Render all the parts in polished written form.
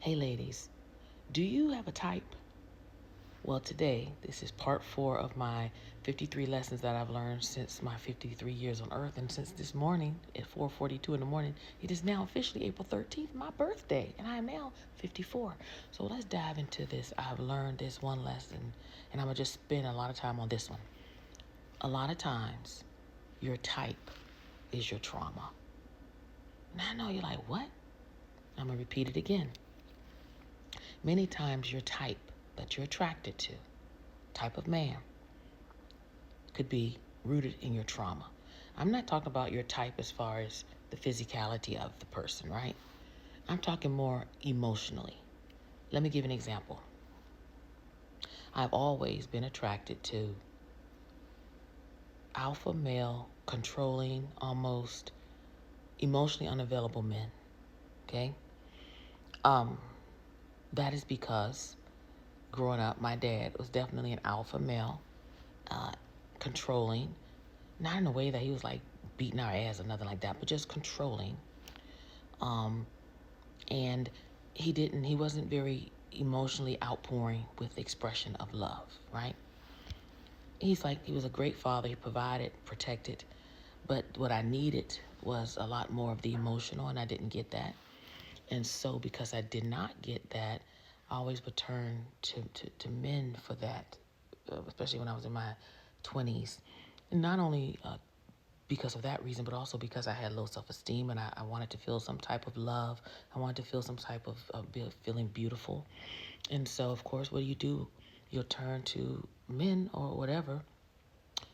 Hey ladies, do you have a type? Well, today, this is part 4 of my 53 lessons that I've learned since my 53 years on earth. And since this morning at 4:42 in the morning, it is now officially April 13th, my birthday, and I am now 54. So let's dive into this. I've learned this one lesson, and I'm going to just spend a lot of time on this one. A lot of times, your type is your trauma. Now I know you're like, what? I'm going to repeat it again. Many times your type that you're attracted to, type of man, could be rooted in your trauma. I'm not talking about your type as far as the physicality of the person, right? I'm talking more emotionally. Let me give an example. I've always been attracted to alpha male, controlling, almost emotionally unavailable men. Okay? Um, that is because growing up, my dad was definitely an alpha male, uh, controlling, not in a way that he was like beating our ass or nothing like that, but just controlling. Um, and he wasn't very emotionally outpouring with expression of love, right? He was a great father. He provided, protected, but what I needed was a lot more of the emotional, and I didn't get that. And so because I did not get that, I always would turn to men for that, especially when I was in my 20s. And not only because of that reason, but also because I had low self-esteem and I wanted to feel some type of love. I wanted to feel some type of feeling beautiful. And so, of course, what do? You'll turn to men or whatever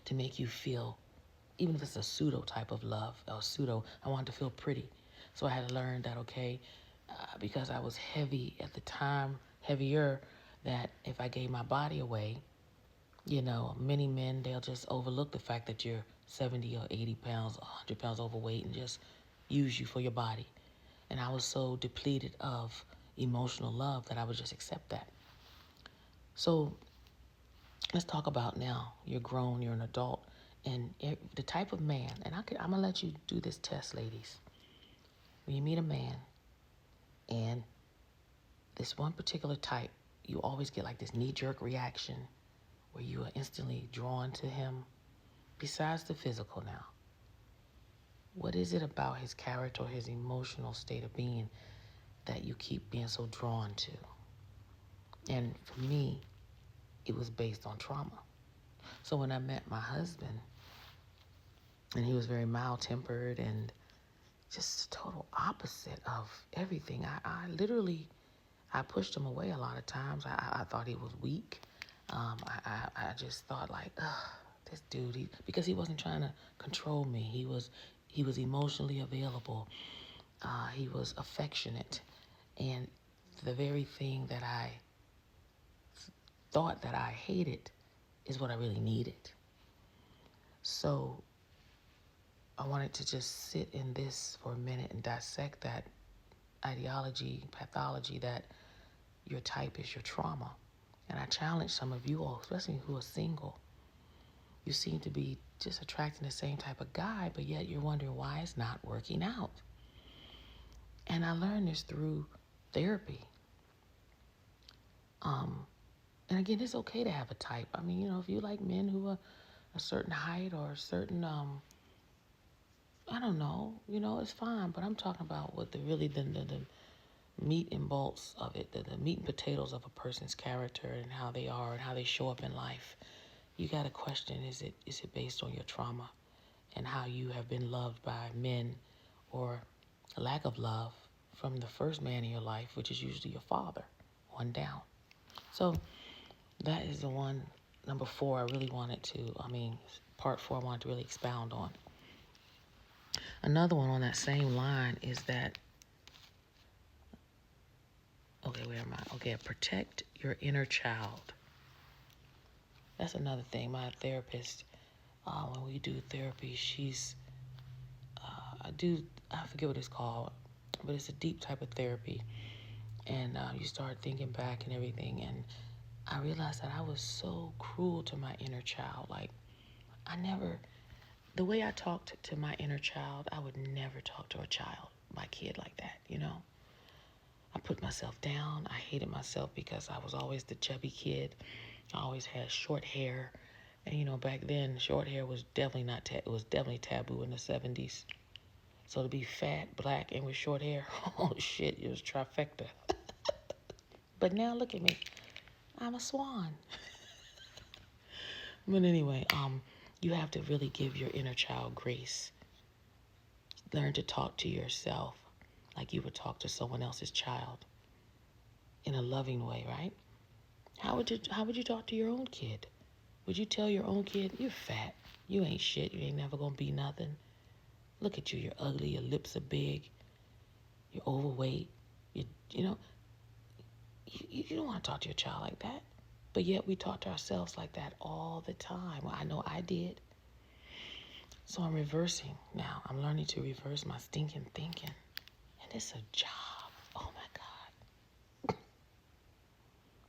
to make you feel, even if it's a pseudo type of love or pseudo, I wanted to feel pretty. So I had to learn that, okay, because I was heavy at the time, heavier, that if I gave my body away, many men, they'll just overlook the fact that you're 70 or 80 pounds, 100 pounds overweight and just use you for your body. And I was so depleted of emotional love that I would just accept that. So let's talk about now. You're grown, you're an adult, and the type of man, and I'm going to let you do this test, ladies. When you meet a man and this one particular type, you always get like this knee-jerk reaction where you are instantly drawn to him. Besides the physical now, what is it about his character or his emotional state of being that you keep being so drawn to? And for me, it was based on trauma. So when I met my husband, and he was very mild-tempered and just total opposite of everything. I literally, I pushed him away a lot of times. I thought he was weak. I just thought like, ugh, this dude, because he wasn't trying to control me. He was emotionally available. He was affectionate. And the very thing that I thought that I hated is what I really needed. So I wanted to just sit in this for a minute and dissect that ideology, pathology that your type is your trauma. And I challenge some of you all, especially who are single. You seem to be just attracting the same type of guy, but yet you're wondering why it's not working out. And I learned this through therapy. And again, it's okay to have a type. I mean, if you like men who are a certain height or a certain, I don't know, it's fine. But I'm talking about what the meat and bolts of it, the meat and potatoes of a person's character and how they are and how they show up in life. You got to question, is it based on your trauma and how you have been loved by men or a lack of love from the first man in your life, which is usually your father, one down. So that is the one, number 4, I really wanted to, part 4 I wanted to really expound on. Another one on that same line is that, okay, where am I? Okay, protect your inner child. That's another thing. My therapist, when we do therapy, I forget what it's called, but it's a deep type of therapy. And you start thinking back and everything. And I realized that I was so cruel to my inner child. Like, the way I talked to my inner child, I would never talk to my kid like that, put myself down. I hated myself because I was always the chubby kid. I always had short hair. And, you know, back then, short hair was definitely not, it was definitely taboo in the 70s. So to be fat, black, and with short hair, oh shit, it was trifecta. But now look at me. I'm a swan. But anyway, you have to really give your inner child grace. Learn to talk to yourself like you would talk to someone else's child in a loving way, right? How would you talk to your own kid? Would you tell your own kid, you're fat, you ain't shit, you ain't never gonna be nothing? Look at you, you're ugly, your lips are big, you're overweight, you know, you don't want to talk to your child like that. But yet we talk to ourselves like that all the time. Well, I know I did. So I'm reversing now. I'm learning to reverse my stinking thinking. And it's a job. Oh my God.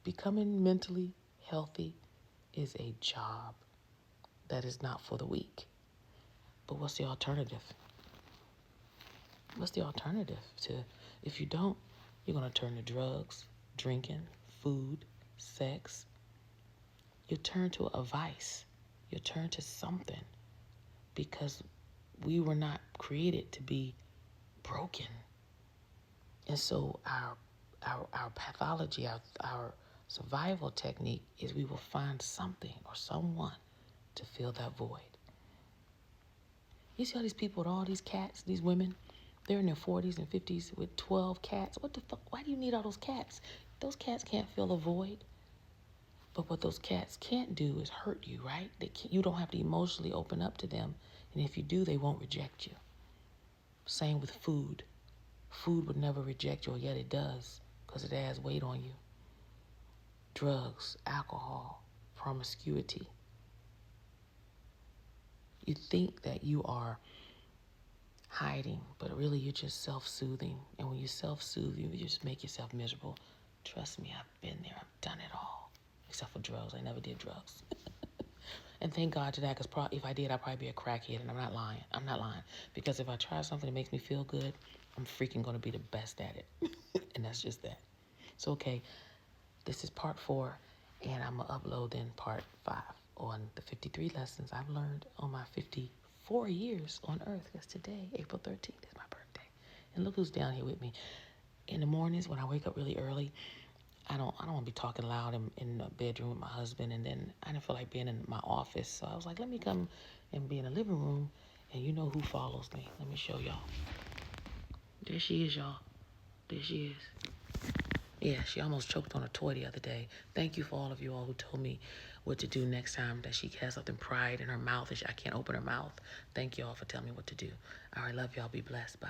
Becoming mentally healthy is a job that is not for the weak. But what's the alternative? What's the alternative to, if you don't, you're going to turn to drugs, drinking, food, sex. You turn to a vice. You turn to something because we were not created to be broken. And so our pathology, our survival technique is we will find something or someone to fill that void. You see all these people with all these cats, these women, they're in their 40s and 50s with 12 cats. What the fuck? Why do you need all those cats? Those cats can't fill a void. But what those cats can't do is hurt you, right? You don't have to emotionally open up to them. And if you do, they won't reject you. Same with food. Food would never reject you, or yet it does, because it adds weight on you. Drugs, alcohol, promiscuity. You think that you are hiding, but really you're just self-soothing. And when you self-soothe, you just make yourself miserable. Trust me, I've been there. I've done it all. Except for drugs. I never did drugs. And thank God to that, because if I did, I'd probably be a crackhead, and I'm not lying. I'm not lying. Because if I try something that makes me feel good, I'm freaking going to be the best at it. And that's just that. So, okay, this is part 4, and I'm going to upload then part 5 on the 53 lessons I've learned on my 54 years on Earth. Because today, April 13th, is my birthday. And look who's down here with me. In the mornings when I wake up really early, I don't want to be talking loud in the bedroom with my husband, and then I didn't feel like being in my office. So I was like, let me come and be in the living room, and you know who follows me. Let me show y'all. There she is, y'all. There she is. Yeah, she almost choked on a toy the other day. Thank you for all of you all who told me what to do next time that she has something pride in her mouth and I can't open her mouth. Thank you all for telling me what to do. All right, love y'all. Be blessed. Bye.